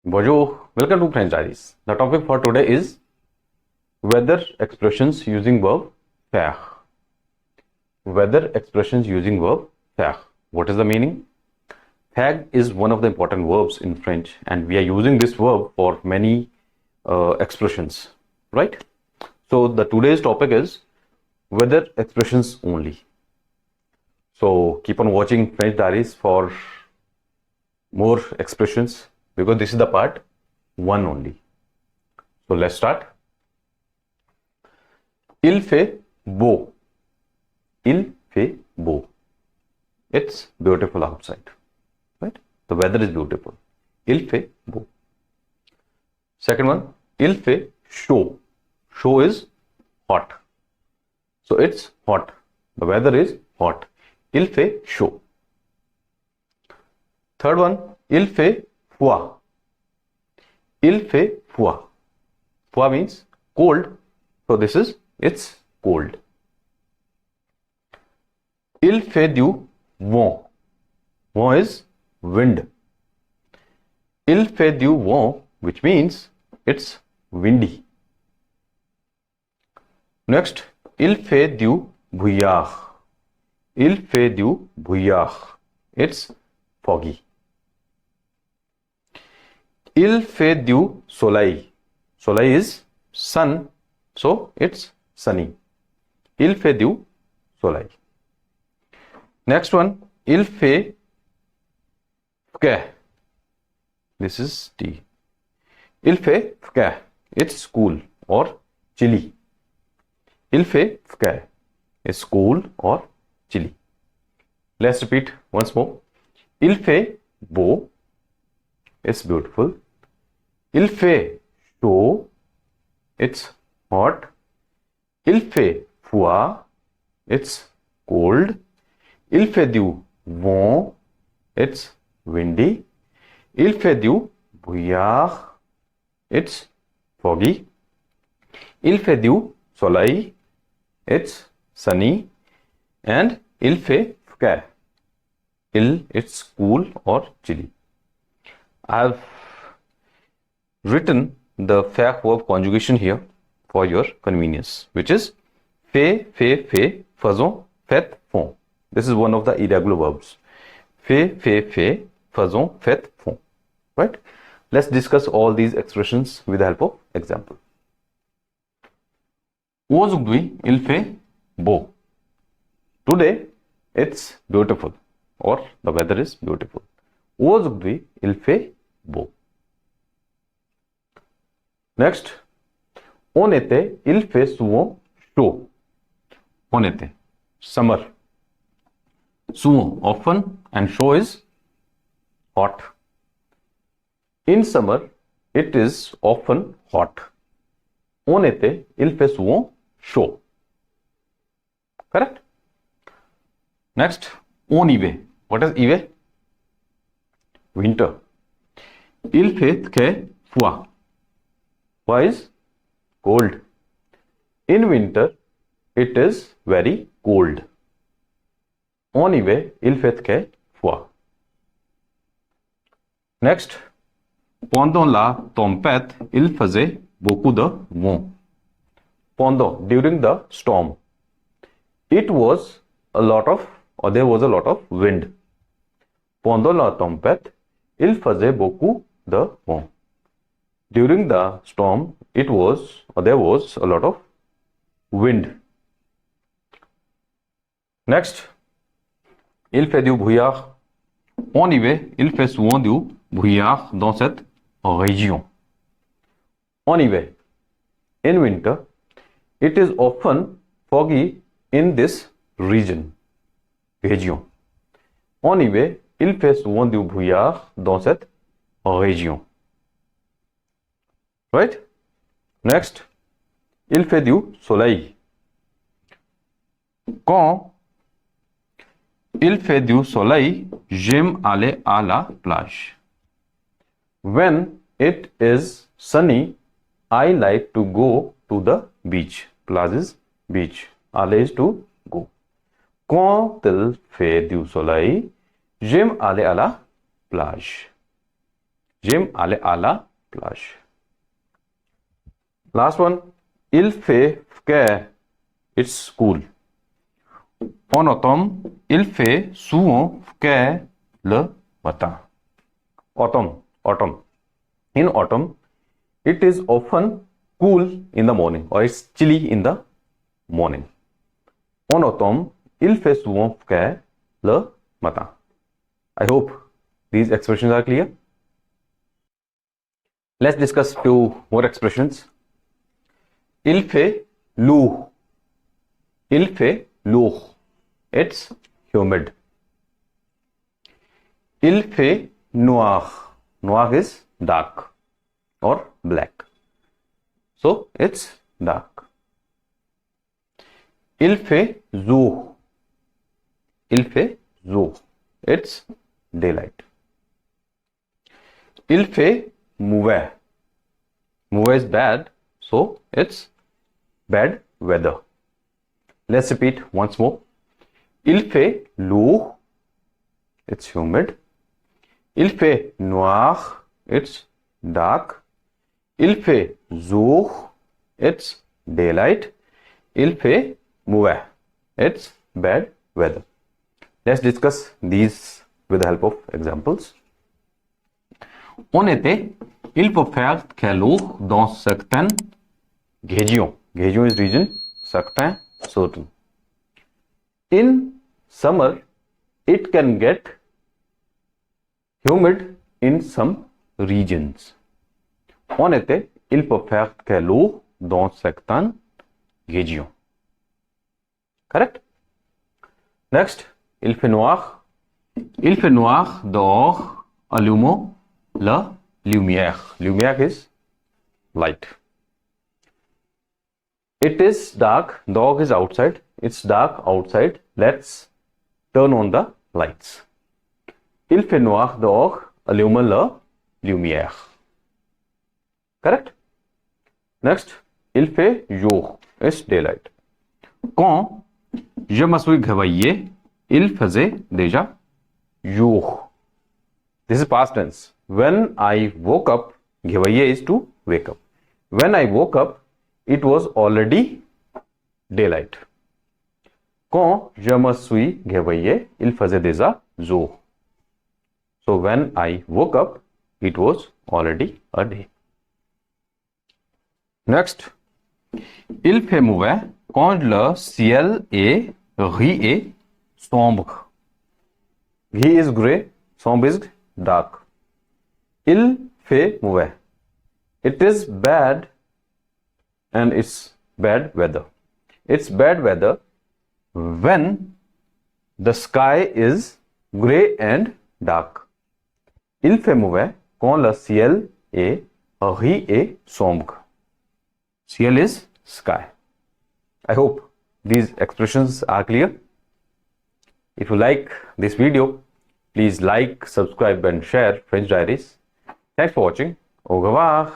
Bonjour, welcome to French Diaries. The topic for today is weather expressions using verb faire. Weather expressions using verb faire. What is the meaning? Faire is one of the important verbs in French, and we are using this verb for many expressions, right? So the today's topic is weather expressions only. So keep on watching French Diaries for more expressions because this is the part 1 only. So let's start. Il fait beau. Il fait beau. It's beautiful outside, right? The weather is beautiful. Il fait beau. Second one, il fait chaud. Chaud is hot. So it's hot. The weather is hot. Il fait chaud. Third one, il fait froid. Il fait froid. Froid means cold. So this is, it's cold. Il fait du vent. Vent is wind. Il fait du vent, which means it's windy. Next, il fait du brouillard. Il fait du brouillard. It's foggy. Il fait du soleil. Soleil is sun, so it's sunny. Il fait du soleil. Next one, il fait frais. This is tea. Il fait frais. It's cool or chilly. Il fait frais. It's cool or chilly. Let's repeat once more. Il fait beau. It's beautiful. Il fait chaud. It's hot. Il fait froid. It's cold. Il fait du vent. It's windy. Il fait du brouillard. It's foggy. Il fait du soleil. It's sunny. And il fait frais. It's cool or chilly. I've written the faire verb conjugation here for your convenience, which is fait, faisons, faites, font. This is one of the irregular verbs. Fait, faisons, faites, font. Right? Let's discuss all these expressions with the help of example. Aujourd'hui, il fait beau. Today, it's beautiful, or the weather is beautiful. Aujourd'hui, il fait beau. Next, en été, il fait souvent chaud. En été, summer. Souvent, often, and chaud is hot. In summer, it is often hot. En été, il fait souvent chaud. Correct? Next, en hiver. What is hiver? Winter. Il fait très froid. Froid is cold. In winter, it is very cold. En hiver, il fait très froid. Next, pendant la tempête, il faisait beaucoup de vent. Pendant, during the storm, it was a lot of, or there was a lot of wind. Pendant la tempête, il faisait beaucoup de vent. During the storm, it was, or there was a lot of wind. Next, il fait du brouillard. En hiver, il fait souvent du brouillard dans cette région. En hiver, in winter, it is often foggy in this region. Région. En hiver, il fait souvent du brouillard dans cette région. Right? Next, il fait du soleil. Quand il fait du soleil, j'aime aller à la plage. When it is sunny, I like to go to the beach. Plage is beach. Aller is to go. Quand il fait du soleil, j'aime aller à la plage. J'aime aller à la plage. Last one. Il fait frais. It's cool. En automne, il fait souvent frais le matin. Autumn. In autumn, it is often cool in the morning or it's chilly in the morning. En automne, il fait souvent frais le matin. I hope these expressions are clear. Let's discuss few more expressions. Il fait lourd. Il fait lourd. It's humid. Il fait noir. Noir is dark or black. So it's dark. Il fait jour. Il fait jour. It's daylight. Il fait mauvais. Mauvais is bad, so it's bad weather. Let's repeat once more. Il fait lourd. It's humid. Il fait noir. It's dark. Il fait jour. It's daylight. Il fait mauvais. It's bad weather. Let's discuss these with the help of examples. En été, il peut faire calor dans certaines régions. Région is region, certains, certain. In summer, it can get humid in some regions. En été, il peut faire calor dans certaines régions. Correct? Next, il fait noir. Il fait noir dehors. Allumons la lumière. Lumière is light. It is dark. Dog is outside. It's dark outside. Let's turn on the lights. Il fait noir dehors. Allumons la lumière. Correct? Next, il fait jour. It's daylight. Quand je me suis réveillé, il faisait déjà jour. This is past tense. When I woke up, réveiller is to wake up. When I woke up, it was already daylight. Quand je me suis réveillé, il faisait déjà jour. So when I woke up, it was already a day. Next, il fait mauvais quand le ciel est gris et sombre. Gris is grey, sombre is dark. Il fait mauvais. It is bad and it's bad weather. It's bad weather when the sky is grey and dark. Il fait mauvais quand le ciel est gris et sombre. Ciel is sky. I hope these expressions are clear. If you like this video, please like, subscribe and share French Diaries. Thanks for watching. Au revoir.